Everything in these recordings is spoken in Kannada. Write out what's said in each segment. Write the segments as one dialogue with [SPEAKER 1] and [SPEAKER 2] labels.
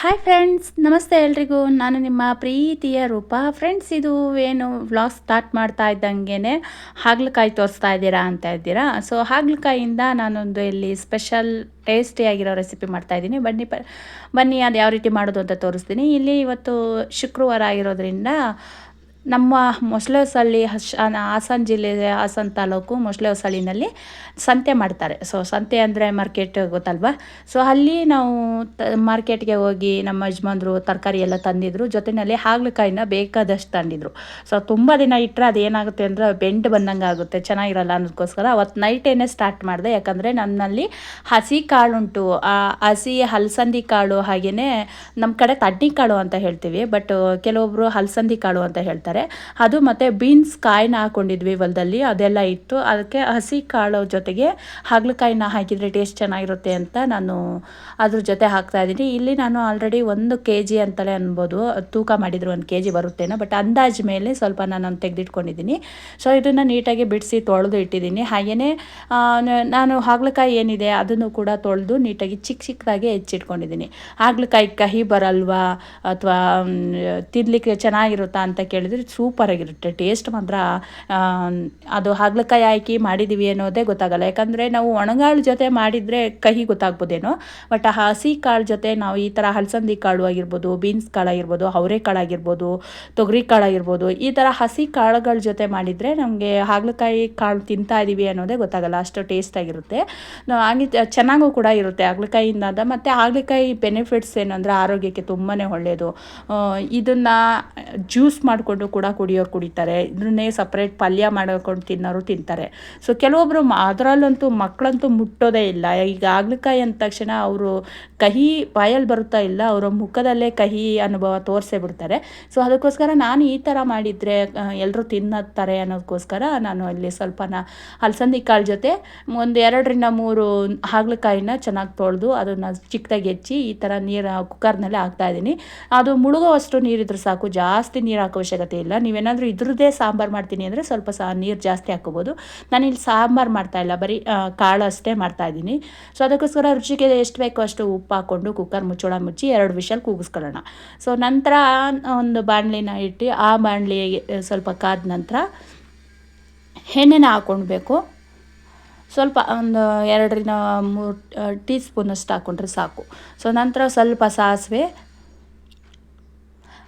[SPEAKER 1] ಹಾಯ್ ಫ್ರೆಂಡ್ಸ್, ನಮಸ್ತೆ ಎಲ್ರಿಗೂ. ನಾನು ನಿಮ್ಮ ಪ್ರೀತಿಯ ರೂಪ. ಫ್ರೆಂಡ್ಸ್, ಇದು ಏನು ವ್ಲಾಗ್ ಸ್ಟಾರ್ಟ್ ಮಾಡ್ತಾ ಇದ್ದಂಗೆ ಹಾಗಲಕಾಯಿ ತೋರಿಸ್ತಾ ಇದ್ದೀರಾ ಅಂತ ಇದ್ದೀರಾ. ಸೊ ಹಾಗಲಕಾಯಿಯಿಂದ ನಾನೊಂದು ಇಲ್ಲಿ ಸ್ಪೆಷಲ್ ಟೇಸ್ಟಿಯಾಗಿರೋ ರೆಸಿಪಿ ಮಾಡ್ತಾಯಿದ್ದೀನಿ. ಬನ್ನಿ ಅದು ಯಾವ ರೀತಿ ಮಾಡೋದು ಅಂತ ತೋರಿಸ್ತೀನಿ. ಇಲ್ಲಿ ಇವತ್ತು ಶುಕ್ರವಾರ ಆಗಿರೋದ್ರಿಂದ ನಮ್ಮ ಮೊಸಳೆ ಹೊಸಳ್ಳಿ ಹಾಸನ ಜಿಲ್ಲೆ ಹಾಸನ ತಾಲೂಕು ಮೊಸಳೆ ಹೊಸಳ್ಳಿನಲ್ಲಿ ಸಂತೆ ಮಾಡ್ತಾರೆ. ಸೊ ಸಂತೆ ಅಂದರೆ ಮಾರ್ಕೆಟ್ ಗೊತ್ತಲ್ವಾ. ಸೊ ಅಲ್ಲಿ ನಾವು ಮಾರ್ಕೆಟ್ಗೆ ಹೋಗಿ ನಮ್ಮ ಯಜಮಾನ್ರು ತರಕಾರಿ ಎಲ್ಲ ತಂದಿದ್ರು. ಜೊತೆಯಲ್ಲಿ ಹಾಗಲಕಾಯಿನ ಬೇಕಾದಷ್ಟು ತಂದಿದ್ರು. ಸೊ ತುಂಬ ದಿನ ಇಟ್ಟರೆ ಅದೇನಾಗುತ್ತೆ ಅಂದರೆ ಬೆಂಡು ಬಂದಂಗೆ ಆಗುತ್ತೆ, ಚೆನ್ನಾಗಿರಲ್ಲ ಅನ್ನೋದಕ್ಕೋಸ್ಕರ ಅವತ್ತು ನೈಟೇನೆ ಸ್ಟಾರ್ಟ್ ಮಾಡಿದೆ. ಯಾಕಂದರೆ ನನ್ನಲ್ಲಿ ಹಸಿ ಕಾಳುಂಟು, ಹಸಿ ಹಲಸಂದಿ ಕಾಳು, ಹಾಗೆಯೇ ನಮ್ಮ ಕಡೆ ತಡ್ನಿಕಾಳು ಅಂತ ಹೇಳ್ತೀವಿ, ಬಟ್ ಕೆಲವೊಬ್ಬರು ಹಲಸಂದಿ ಕಾಳು ಅಂತ ಹೇಳ್ತಾರೆ. ಅದು ಮತ್ತು ಬೀನ್ಸ್ ಕಾಯಿನ ಹಾಕೊಂಡಿದ್ವಿ ಹೊಲದಲ್ಲಿ, ಅದೆಲ್ಲ ಇತ್ತು. ಅದಕ್ಕೆ ಹಸಿ ಕಾಳು ಜೊತೆಗೆ ಹಾಗಲಕಾಯಿನ ಹಾಕಿದರೆ ಟೇಸ್ಟ್ ಚೆನ್ನಾಗಿರುತ್ತೆ ಅಂತ ನಾನು ಅದ್ರ ಜೊತೆ ಹಾಕ್ತಾಯಿದ್ದೀನಿ. ಇಲ್ಲಿ ನಾನು ಆಲ್ರೆಡಿ 1 kg ಅಂತಲೇ ಅನ್ಬೋದು, ತೂಕ ಮಾಡಿದರೆ 1 kg ಬರುತ್ತೇನೋ, ಬಟ್ ಅಂದಾಜು ಮೇಲೆ ಸ್ವಲ್ಪ ನಾನು ತೆಗೆದಿಟ್ಕೊಂಡಿದ್ದೀನಿ. ಸೊ ಇದನ್ನು ನೀಟಾಗಿ ಬಿಡಿಸಿ ತೊಳೆದು ಇಟ್ಟಿದ್ದೀನಿ. ಹಾಗೆಯೇ ನಾನು ಹಾಗಲಕಾಯಿ ಏನಿದೆ ಅದನ್ನು ಕೂಡ ತೊಳೆದು ನೀಟಾಗಿ ಚಿಕ್ಕದಾಗಿ ಹೆಚ್ಚಿಟ್ಕೊಂಡಿದ್ದೀನಿ. ಹಾಗಲಕಾಯಿ ಕಹಿ ಬರಲ್ವಾ ಅಥವಾ ತಿನ್ನಲಿಕ್ಕೆ ಚೆನ್ನಾಗಿರುತ್ತಾ ಅಂತ ಕೇಳಿದರೆ ಸೂಪರಾಗಿರುತ್ತೆ. ಟೇಸ್ಟ್ ಮಾತ್ರ ಅದು ಹಾಗಲಕಾಯಿ ಹಾಕಿ ಮಾಡಿದ್ದೀವಿ ಅನ್ನೋದೇ ಗೊತ್ತಾಗಲ್ಲ. ಯಾಕಂದರೆ ನಾವು ಒಣಗಾಳು ಜೊತೆ ಮಾಡಿದರೆ ಕಹಿ ಗೊತ್ತಾಗ್ಬೋದೇನೋ, ಬಟ್ ಹಸಿ ಕಾಳು ಜೊತೆ ನಾವು ಈ ಥರ ಹಲಸಂದಿ ಕಾಳು ಆಗಿರ್ಬೋದು, ಬೀನ್ಸ್ ಕಾಳು ಆಗಿರ್ಬೋದು, ಅವರೆಕಾಳು ಆಗಿರ್ಬೋದು, ತೊಗರಿ ಕಾಳು ಆಗಿರ್ಬೋದು, ಈ ಥರ ಹಸಿ ಕಾಳುಗಳ ಜೊತೆ ಮಾಡಿದರೆ ನಮಗೆ ಹಾಗಲಕಾಯಿ ಕಾಳು ತಿಂತಾ ಇದ್ದೀವಿ ಅನ್ನೋದೇ ಗೊತ್ತಾಗಲ್ಲ, ಅಷ್ಟು ಟೇಸ್ಟಾಗಿರುತ್ತೆ. ಹಾಗೆ ಚೆನ್ನಾಗೂ ಕೂಡ ಇರುತ್ತೆ ಹಾಗಲಕಾಯಿಯಿಂದ. ಮತ್ತು ಹಾಗಲಕಾಯಿ ಬೆನಿಫಿಟ್ಸ್ ಏನಂದರೆ ಆರೋಗ್ಯಕ್ಕೆ ತುಂಬಾ ಒಳ್ಳೆಯದು. ಇದನ್ನು ಜ್ಯೂಸ್ ಮಾಡಿಕೊಂಡು ಕೂಡ ಕುಡಿಯೋರು ಕುಡಿತಾರೆ, ಇದನ್ನೇ ಸಪ್ರೇಟ್ ಪಲ್ಯ ಮಾಡ್ಕೊಂಡು ತಿನ್ನೋರು ತಿಂತಾರೆ. ಸೊ ಕೆಲವೊಬ್ಬರು ಅದರಲ್ಲಂತೂ ಮಕ್ಕಳಂತೂ ಮುಟ್ಟೋದೇ ಇಲ್ಲ. ಈಗ ಹಾಗಲಕಾಯಿ ಅಂದ ತಕ್ಷಣ ಅವರು ಕಹಿ ಬಾಯಲ್ಲಿ ಬರುತ್ತಾ ಇಲ್ಲ, ಅವರ ಮುಖದಲ್ಲೇ ಕಹಿ ಅನುಭವ ತೋರಿಸೇ ಬಿಡ್ತಾರೆ. ಸೊ ಅದಕ್ಕೋಸ್ಕರ ನಾನು ಈ ಥರ ಮಾಡಿದರೆ ಎಲ್ಲರೂ ತಿನ್ನುತ್ತಾರೆ ಅನ್ನೋದಕ್ಕೋಸ್ಕರ ನಾನು ಇಲ್ಲಿ ಸ್ವಲ್ಪ ಹಲಸಂದಿ ಕಾಳು ಜೊತೆ 1 2ರಿಂದ 3 ಹಾಗಲಕಾಯಿನ ಚೆನ್ನಾಗಿ ತೊಳೆದು ಅದನ್ನು ಚಿಕ್ಕದಾಗಿ ಹೆಚ್ಚಿ ಈ ಥರ ನೀರು ಕುಕ್ಕರ್ನಲ್ಲೇ ಹಾಕ್ತಾಯಿದ್ದೀನಿ. ಅದು ಮುಳುಗೋವಷ್ಟು ನೀರಿದ್ರೆ ಸಾಕು, ಜಾಸ್ತಿ ನೀರು ಹಾಕೋ ಅವಶ್ಯಕತೆ ಇಲ್ಲ. ನೀವೇನಾದರೂ ಇದ್ರದ್ದೇ ಸಾಂಬಾರು ಮಾಡ್ತೀನಿ ಅಂದರೆ ಸ್ವಲ್ಪ ನೀರು ಜಾಸ್ತಿ ಹಾಕ್ಕೋಬೋದು. ನಾನಿಲ್ಲಿ ಸಾಂಬಾರು ಮಾಡ್ತಾಯಿಲ್ಲ, ಬರೀ ಕಾಳು ಅಷ್ಟೇ ಮಾಡ್ತಾಯಿದ್ದೀನಿ. ಸೊ ಅದಕ್ಕೋಸ್ಕರ ರುಚಿಗೆ ಎಷ್ಟು ಬೇಕೋ ಅಷ್ಟು ಉಪ್ಪು ಹಾಕ್ಕೊಂಡು ಕುಕ್ಕರ್ ಮುಚ್ಚಳ ಮುಚ್ಚಿ 2 ವಿಷಲ್ ಕೂಗಿಸ್ಕೊಳ್ಳೋಣ. ಸೊ ನಂತರ ಒಂದು ಬಾಣಲಿನ ಇಟ್ಟು ಆ ಬಾಣಲಿಗೆ ಸ್ವಲ್ಪ ಕಾದ ನಂತರ ಎಣ್ಣೆನ ಹಾಕ್ಕೊಳ್ಬೇಕು. ಸ್ವಲ್ಪ ಒಂದು 2ರಿಂದ 3 ಟೀ ಸ್ಪೂನಷ್ಟು ಹಾಕ್ಕೊಂಡ್ರೆ ಸಾಕು. ಸೊ ನಂತರ ಸ್ವಲ್ಪ ಸಾಸಿವೆ,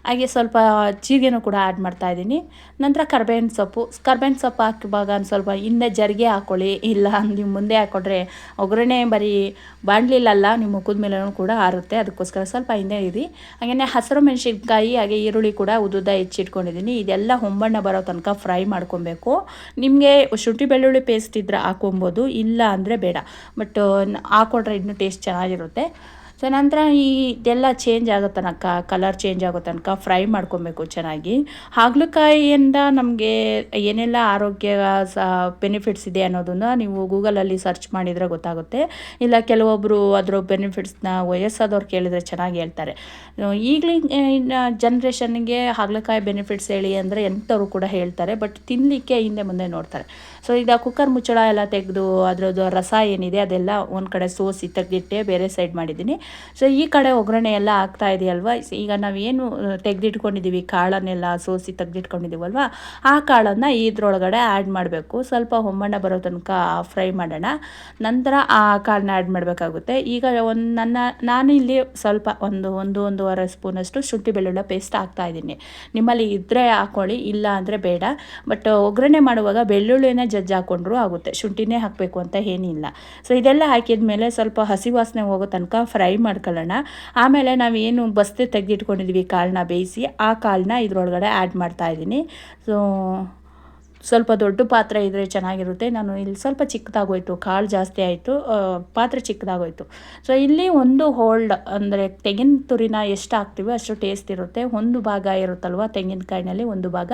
[SPEAKER 1] ಹಾಗೆ ಸ್ವಲ್ಪ ಜೀರಿಗೆನೂ ಕೂಡ ಆ್ಯಡ್ ಮಾಡ್ತಾಯಿದ್ದೀನಿ. ನಂತರ ಕರ್ಬೇವಿನ ಸೊಪ್ಪು ಹಾಕುವಾಗ ಒಂದು ಸ್ವಲ್ಪ ಹಿಂದೆ ಜರಿಗೆ ಹಾಕ್ಕೊಳ್ಳಿ, ಇಲ್ಲ ನೀವು ಮುಂದೆ ಹಾಕ್ಕೊಂಡ್ರೆ ಒಗ್ಗರಣೆ ಬರೀ ಬಾಣಲಿಲಲ್ಲ ನಿಮ್ಮ ಮುಖದ ಮೇಲೂ ಕೂಡ ಆರುತ್ತೆ, ಅದಕ್ಕೋಸ್ಕರ ಸ್ವಲ್ಪ ಹಿಂದೆ ಇರಿ. ಹಾಗೆಯೇ ಹಸಿರು ಮೆಣಸಿನ್ಕಾಯಿ ಹಾಗೆ ಈರುಳ್ಳಿ ಕೂಡ ಉದ್ದುದ್ದ ಹೆಚ್ಚಿಟ್ಕೊಂಡಿದ್ದೀನಿ. ಇದೆಲ್ಲ ಹೊಂಬಣ್ಣ ಬರೋ ತನಕ ಫ್ರೈ ಮಾಡ್ಕೊಬೇಕು. ನಿಮಗೆ ಶುಂಠಿ ಬೆಳ್ಳುಳ್ಳಿ ಪೇಸ್ಟ್ ಇದ್ದರೆ ಹಾಕ್ಕೊಬೋದು, ಇಲ್ಲ ಅಂದರೆ ಬೇಡ, ಬಟ್ ಹಾಕ್ಕೊಂಡ್ರೆ ಇನ್ನೂ ಟೇಸ್ಟ್ ಚೆನ್ನಾಗಿರುತ್ತೆ. ಸೊ ನಂತರ ಇದೆಲ್ಲ ಚೇಂಜ್ ಆಗೋ ತನಕ, ಕಲರ್ ಚೇಂಜ್ ಆಗೋ ತನಕ ಫ್ರೈ ಮಾಡ್ಕೊಬೇಕು ಚೆನ್ನಾಗಿ. ಹಾಗಲಕಾಯಿಯಿಂದ ನಮಗೆ ಏನೆಲ್ಲ ಆರೋಗ್ಯ ಬೆನಿಫಿಟ್ಸ್ ಇದೆ ಅನ್ನೋದನ್ನು ನೀವು ಗೂಗಲಲ್ಲಿ ಸರ್ಚ್ ಮಾಡಿದರೆ ಗೊತ್ತಾಗುತ್ತೆ. ಇಲ್ಲ ಕೆಲವೊಬ್ಬರು ಅದರ ಬೆನಿಫಿಟ್ಸ್ನ ವಯಸ್ಸಾದವ್ರು ಕೇಳಿದರೆ ಚೆನ್ನಾಗಿ ಹೇಳ್ತಾರೆ. ಈಗಲಿನ ಜನ್ರೇಷನ್ಗೆ ಹಾಗಲಕಾಯಿ ಬೆನಿಫಿಟ್ಸ್ ಹೇಳಿ ಅಂದರೆ ಎಂಥವ್ರು ಕೂಡ ಹೇಳ್ತಾರೆ, ಬಟ್ ತಿನ್ನಲಿಕ್ಕೆ ಹಿಂದೆ ಮುಂದೆ ನೋಡ್ತಾರೆ. ಸೊ ಈಗ ಕುಕ್ಕರ್ ಮುಚ್ಚಳ ಎಲ್ಲ ತೆಗೆದು ಅದರದ್ದು ರಸ ಏನಿದೆ ಅದೆಲ್ಲ ಒಂದು ಕಡೆ ಸೋಸಿ ತೆಗೆದಿಟ್ಟೆ ಬೇರೆ ಸೈಡ್ ಮಾಡಿದ್ದೀನಿ. ಸೊ ಈ ಕಡೆ ಒಗ್ಗರಣೆ ಎಲ್ಲ ಆಗ್ತಾ ಇದೆಯಲ್ವ. ಈಗ ನಾವೇನು ತೆಗೆದಿಟ್ಕೊಂಡಿದ್ದೀವಿ ಕಾಳನ್ನೆಲ್ಲ ಸೋಸಿ ತೆಗೆದಿಟ್ಕೊಂಡಿದ್ದೀವಲ್ವ, ಆ ಕಾಳನ್ನು ಇದ್ರೊಳಗಡೆ ಆ್ಯಡ್ ಮಾಡಬೇಕು. ಸ್ವಲ್ಪ ಹೊಂಬಣ್ಣ ಬರೋ ತನಕ ಫ್ರೈ ಮಾಡೋಣ. ನಂತರ ಆ ಕಾಳನ್ನ ಆ್ಯಡ್ ಮಾಡಬೇಕಾಗುತ್ತೆ. ಈಗ ನಾನು ಇಲ್ಲಿ ಸ್ವಲ್ಪ ಒಂದೂವರೆ ಸ್ಪೂನಷ್ಟು ಶುಂಠಿ ಬೆಳ್ಳುಳ್ಳಿ ಪೇಸ್ಟ್ ಹಾಕ್ತಾಯಿದ್ದೀನಿ. ನಿಮ್ಮಲ್ಲಿ ಇದ್ದರೆ ಹಾಕ್ಕೊಳ್ಳಿ, ಇಲ್ಲ ಅಂದರೆ ಬೇಡ. ಬಟ್ ಒಗ್ಗರಣೆ ಮಾಡುವಾಗ ಬೆಳ್ಳುಳ್ಳಿನೇ ಜಜ್ಜಿ ಹಾಕ್ಕೊಂಡ್ರೂ ಆಗುತ್ತೆ, ಶುಂಠಿನೇ ಹಾಕಬೇಕು ಅಂತ ಏನಿಲ್ಲ. ಸೊ ಇದೆಲ್ಲ ಹಾಕಿದ ಮೇಲೆ ಸ್ವಲ್ಪ ಹಸಿ ವಾಸನೆ ಹೋಗೋ ತನಕ ಫ್ರೈ ಮಾಡ್ಕೊಳ್ಳೋಣ. ಆಮೇಲೆ ನಾವೇನು ಬಸ್ತೆ ತೆಗೆದಿಟ್ಕೊಂಡಿದ್ವಿ ಕಾಳನ್ನ ಬೇಯಿಸಿ, ಆ ಕಾಳನ್ನ ಇದ್ರೊಳಗಡೆ ಆ್ಯಡ್ ಮಾಡ್ತಾಯಿದ್ದೀನಿ. ಸೊ ಸ್ವಲ್ಪ ದೊಡ್ಡ ಪಾತ್ರೆ ಇದ್ದರೆ ಚೆನ್ನಾಗಿರುತ್ತೆ. ನಾನು ಇಲ್ಲಿ ಸ್ವಲ್ಪ ಚಿಕ್ಕದಾಗೋಯ್ತು, ಕಾಳು ಜಾಸ್ತಿ ಆಯಿತು, ಪಾತ್ರೆ ಚಿಕ್ಕದಾಗೋಯ್ತು. ಸೊ ಇಲ್ಲಿ ಒಂದು ಹೋಲ್ಡ್ ಅಂದರೆ ತೆಂಗಿನ ತುರಿನ ಎಷ್ಟು ಹಾಕ್ತೀವೋ ಅಷ್ಟು ಟೇಸ್ಟ್ ಇರುತ್ತೆ. ಒಂದು ಭಾಗ ಇರುತ್ತಲ್ವ ತೆಂಗಿನಕಾಯಿನಲ್ಲಿ, ಒಂದು ಭಾಗ,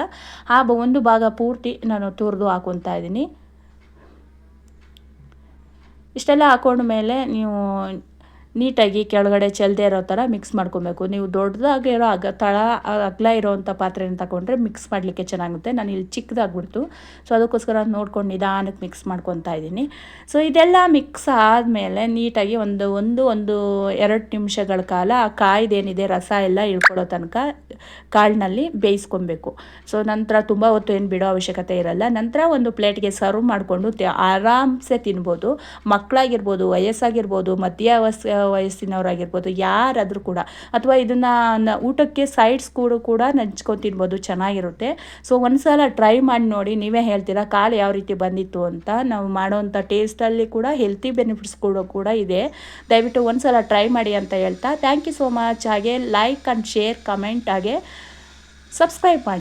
[SPEAKER 1] ಒಂದು ಭಾಗ ಪೂರ್ತಿ ನಾನು ತುರಿದು ಹಾಕ್ಕೊತಾ ಇದ್ದೀನಿ. ಇಷ್ಟೆಲ್ಲ ಹಾಕೊಂಡ ಮೇಲೆ ನೀವು ನೀಟಾಗಿ ಕೆಳಗಡೆ ಚೆಲ್ಲದೆ ಇರೋ ಥರ ಮಿಕ್ಸ್ ಮಾಡ್ಕೊಬೇಕು. ನೀವು ದೊಡ್ಡದಾಗಿರೋ ತಳ ಅಗಲ ಇರೋವಂಥ ಪಾತ್ರೆನ ತಗೊಂಡ್ರೆ ಮಿಕ್ಸ್ ಮಾಡಲಿಕ್ಕೆ ಚೆನ್ನಾಗುತ್ತೆ. ನಾನು ಇಲ್ಲಿ ಚಿಕ್ಕದಾಗ್ಬಿಡ್ತು, ಸೊ ಅದಕ್ಕೋಸ್ಕರ ನೋಡ್ಕೊಂಡು ನಿಧಾನಕ್ಕೆ ಮಿಕ್ಸ್ ಮಾಡ್ಕೊತಾ ಇದ್ದೀನಿ. ಸೊ ಇದೆಲ್ಲ ಮಿಕ್ಸ್ ಆದಮೇಲೆ ನೀಟಾಗಿ ಒಂದು 2 ನಿಮಿಷಗಳ ಕಾಲ ಆ ಕಾಯ್ದೇನಿದೆ ರಸ ಎಲ್ಲ ಇಳ್ಕೊಳ್ಳೋ ತನಕ ಕಾಳಿನಲ್ಲಿ ಬೇಯಿಸ್ಕೊಬೇಕು. ಸೊ ನಂತರ ತುಂಬ ಹೊತ್ತು ಏನು ಬಿಡೋ ಅವಶ್ಯಕತೆ ಇರಲ್ಲ. ನಂತರ ಒಂದು ಪ್ಲೇಟ್ಗೆ ಸರ್ವ್ ಮಾಡಿಕೊಂಡು ಆರಾಮ್ಸೆ ತಿನ್ಬೋದು. ಮಕ್ಕಳಾಗಿರ್ಬೋದು, ವಯಸ್ಸಾಗಿರ್ಬೋದು, ವಯಸ್ಸಿನವರಾಗಿರ್ಬೋದು, ಯಾರಾದರೂ ಕೂಡ, ಅಥವಾ ಇದನ್ನು ಊಟಕ್ಕೆ ಸೈಡ್ಸ್ ಕೂಡ ನಂಚ್ಕೊಂಡು ತಿನ್ಬೋದು, ಚೆನ್ನಾಗಿರುತ್ತೆ. ಸೊ ಒಂದ್ಸಲ ಟ್ರೈ ಮಾಡಿ ನೋಡಿ, ನೀವೇ ಹೇಳ್ತೀರಾ ಕಾಳು ಯಾವ ರೀತಿ ಬಂದಿತ್ತು ಅಂತ. ನಾವು ಮಾಡೋವಂಥ ಟೇಸ್ಟಲ್ಲಿ ಕೂಡ ಹೆಲ್ತಿ ಬೆನಿಫಿಟ್ಸ್ ಕೂಡ ಇದೆ. ದಯವಿಟ್ಟು ಒಂದ್ಸಲ ಟ್ರೈ ಮಾಡಿ ಅಂತ ಹೇಳ್ತಾ ಥ್ಯಾಂಕ್ ಯು ಸೋ ಮಚ್. ಹಾಗೆ ಲೈಕ್ ಆ್ಯಂಡ್ ಶೇರ್, ಕಮೆಂಟ್, ಹಾಗೆ ಸಬ್ಸ್ಕ್ರೈಬ್ ಮಾಡಿ.